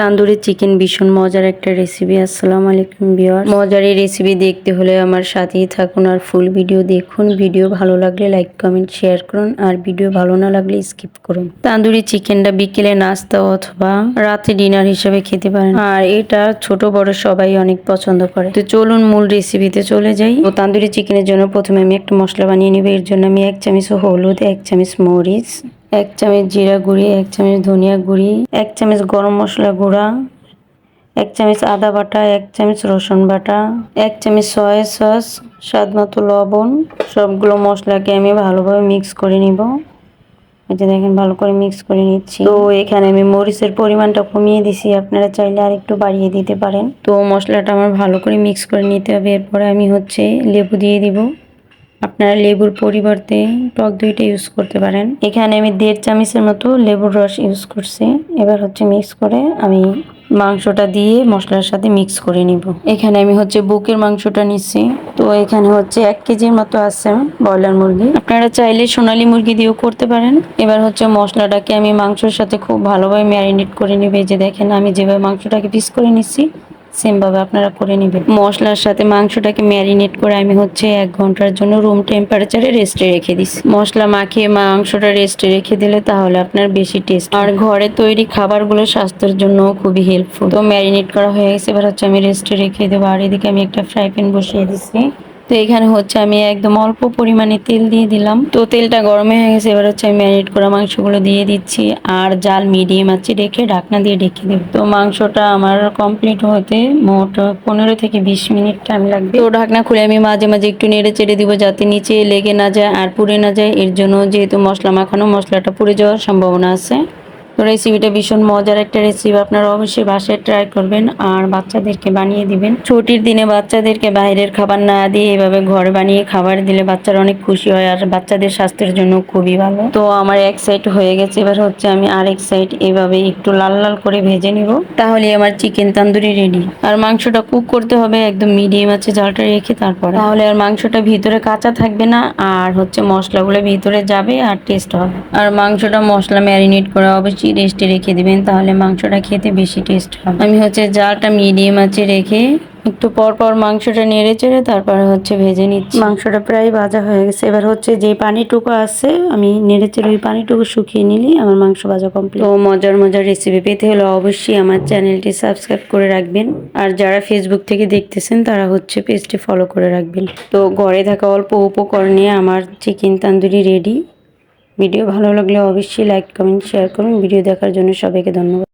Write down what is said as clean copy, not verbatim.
Tandoori chicken ভীষণ মজার একটা রেসিপি। আসসালামু আলাইকুম ভিউয়ার্স। মজার এই রেসিপি দেখতে হলে আমার সাথেই থাকুন আর ফুল ভিডিও দেখুন। ভিডিও ভালো লাগলে লাইক কমেন্ট শেয়ার করুন আর ভিডিও ভালো না লাগলে স্কিপ করুন। তান্দুরি চিকেনটা বিকেলে নাস্তা অথবা রাতে ডিনার হিসেবে খেতে পারেন আর এটা ছোট বড় সবাই অনেক পছন্দ করে। তো চলুন মূল রেসিপিতে চলে যাই। তো তান্দুরি চিকেনের জন্য প্রথমে আমি একটা মশলা বানিয়ে নিব। এর জন্য আমি 1 চামচ হলুদ, 1 চামচ মরিচ, 1 চামচ জিরা গুঁড়ি, 1 চামচ ধনিয়া গুঁড়ি, 1 চামচ গরম মশলা গুঁড়া, 1 চামচ আদা বাটা, 1 চামচ রসুন বাটা, 1 চামচ সয়া সস, স্বাদ মতো লবণ। সবগুলো মশলাকে আমি ভালোভাবে মিক্স করে নিব। এই যে দেখেন ভালো করে মিক্স করে নিচ্ছি। তো এখানে আমি মরিচের পরিমাণটা কমিয়ে দিছি, আপনারা চাইলে আর একটু বাড়িয়ে দিতে পারেন। তো মশলাটা আমার ভালো করে মিক্স করে নিতে হবে। এরপরে আমি লেবু দিয়ে দিব। আপনারা লেবুর পরিবর্তে টক দইটা ইউজ করতে পারেন। এখানে আমি 1.5 চামচের মতো লেবুর রস ইউজ করছি। এবার মিক্স করে আমি মাংসটা দিয়ে মশলার সাথে মিক্স করে নিব। এখানে আমি বুকের মাংসটা নিচ্ছি। তো এখানে 1 কেজির মতো আছে ব্রয়লার মুরগি। আপনারা চাইলে সোনালী মুরগি দিয়েও করতে পারেন। এবার মশলাটাকে আমি মাংসের সাথে খুব ভালোভাবে ম্যারিনেট করে নিব। এই যে দেখেন আমি যেভাবে মাংসটাকে পিস করে নিচ্ছি সেম ভাবে আপনারা করে নেবেন। মশলার সাথে মাংসটাকে ম্যারিনেট করে আমি 1 ঘন্টার জন্য রুম টেম্পারেচারে রেস্টে রেখে দিচ্ছি। মশলা মাখিয়ে মাংসটা রেস্টে রেখে দিলে তাহলে আপনার বেশি টেস্ট। আর ঘরে তৈরি খাবারগুলো স্বাস্থ্যের জন্য খুবই হেল্পফুল। তো ম্যারিনেট করা হয়ে গেছে। এবার আমি রেস্টে রেখে দেবো। আর এদিকে আমি একটা ফ্রাই প্যান বসিয়ে দিচ্ছি। তো এখানে আমি একদম অল্প পরিমাণে তেল দিয়ে দিলাম। তো তেলটা গরম হয়ে গেছে। এবার আমি ম্যারিনেট করা মাংসগুলো দিয়ে দিচ্ছি আর জাল মিডিয়াম আছে রেখে ঢাকনা দিয়ে ঢেকে দেব। তো মাংসটা আমার কমপ্লিট হতে মোট 15 থেকে 20 মিনিট টাইম লাগবে। তো ঢাকনা খুলে আমি মাঝে মাঝে একটু নেড়ে চেড়ে দিব যাতে নিচে লেগে না যায় আর পুড়ে না যায়। এর জন্য যেহেতু মশলা মাখানো, মশলাটা পুড়ে যাওয়ার সম্ভাবনা আছে। তো রেসিপিটা ভীষণ মজার একটা রেসিপি, আপনারা অবশ্যই বাসায় ট্রাই করবেন আর বাচ্চাদেরকে বানিয়ে দিবেন। ছুটির দিনে বাচ্চাদেরকে বাইরের খাবার না দিয়ে এভাবে ঘরে বানিয়ে খাবার দিলে বাচ্চারা অনেক খুশি হয় আর বাচ্চাদের স্বাস্থ্যের জন্য খুবই ভালো। তো আমার এক সাইড হয়ে গেছে। এবার আমি আরেক সাইড এভাবে একটু লাল লাল করে ভেজে নিব। তাহলে আমার চিকেন তান্দুরি রেডি। আর মাংসটা কুক করতে হবে একদম মিডিয়াম আছে জালটা রেখে, তারপরে তাহলে আর মাংসটা ভিতরে কাঁচা থাকবে না আর মশলাগুলো ভিতরে যাবে আর টেস্ট হবে। আর মাংসটা মশলা ম্যারিনেট করে অবশ্যই রেস্টে রেখে দিবেন, তাহলে মাংসটা খেতে বেশি টেস্ট হবে। আমি জালটা মিডিয়াম আছে রেখে একটু পর পর মাংসটা নেড়ে চেড়ে তারপরে ভেজে নিচ্ছি। মাংসটা প্রায় ভাজা হয়ে গেছে। এবার যে পানিটুকু আছে আমি নেড়ে চেড়ে ওই পানিটুকু শুকিয়ে নিলেই আমার মাংস ভাজা কমপ্লিট। তো মজার মজার রেসিপি পেতে হলে অবশ্যই আমার চ্যানেলটি সাবস্ক্রাইব করে রাখবেন আর যারা ফেসবুক থেকে দেখতেছেন তারা পেজটি ফলো করে রাখবেন। তো ঘরে থাকা অল্প উপকরণ নিয়ে আমার চিকেন তান্দুরি রেডি। ভিডিও ভালো লাগলে অবশ্যই লাইক কমেন্ট শেয়ার করুন। ভিডিও দেখার জন্য সবাইকে ধন্যবাদ।